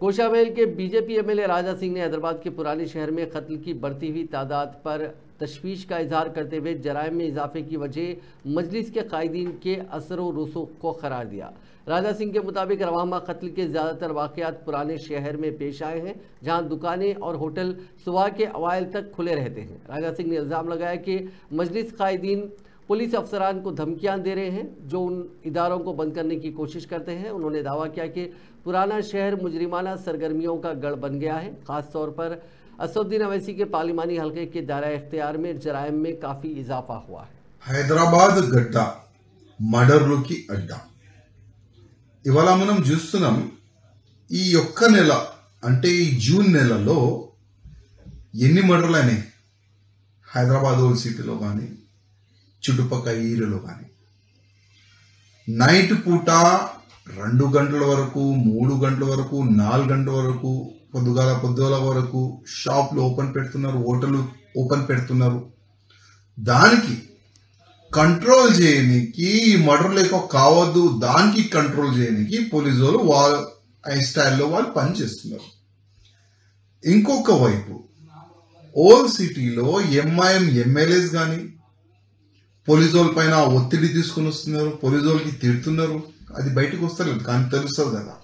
कोशावेल के BJP MLA Raja Singh ने हैदराबाद के पुराने शहर में कत्ल की बढ़ती हुई तादाद पर तशवीश का इजहार करते हुए जराइम में इजाफे की वजह मजलिस के कायदीन के असर व रसूख को करार दिया। राजा सिंह के मुताबिक रवामा कत्ल के ज़्यादातर वाक़यात पुराने शहर में पेश आए हैं, जहां दुकानें और होटल सुबह के अवाइल तक खुले रहते हैं। राजा सिंह ने इल्ज़ाम लगाया कि मजलिस कायदीन पुलिस अफसरान को धमकियां दे रहे हैं जो उन इदारों को बंद करने की कोशिश करते हैं। उन्होंने दावा किया कि पुराना शहर मुजरिमाना सरगर्मियों का गढ़ बन गया है। खासतौर पर असदुद्दीन अवैसी के पार्लिमानी हल्के के दायरा इख्तियार में जराइम में काफी इजाफा हुआ है। హైదరాబాద్ గడ్డ మర్డర్లకి అడ్డా ఇవాళ మనం చూస్తున్నాం। ఈ ఒక్క నెల అంటే ఈ జూన్ నెలలో ఎన్ని మర్డర్లు అయినాయి హైదరాబాద్ ఓల్డ్ సిటీలో కానీ చుట్టుపక్కల ఏరియాలో కానీ। నైట్ పూట 2 గంటల వరకు 3 గంటల వరకు 4 గంటల వరకు పొద్దుగాల వరకు షాప్లు ఓపెన్ పెడుతున్నారు, హోటల్ ఓపెన్ పెడుతున్నారు। దానికి కంట్రోల్ చేయడానికి ఈ మర్డర్లు ఎక్కువ కావద్దు, దానికి కంట్రోల్ చేయడానికి పోలీసు వాళ్ళు వాళ్ళ స్టైల్లో వాళ్ళు పనిచేస్తున్నారు। ఇంకొక వైపు ఓల్డ్ సిటీలో ఎంఐఎం ఎమ్మెల్యేస్ కానీ పోలీసు వాళ్ళ పైన ఒత్తిడి తీసుకుని వస్తున్నారు, పోలీసు వాళ్ళకి తిడుతున్నారు। అది బయటకు వస్తలేదు కానీ తెలుస్తుంది కదా।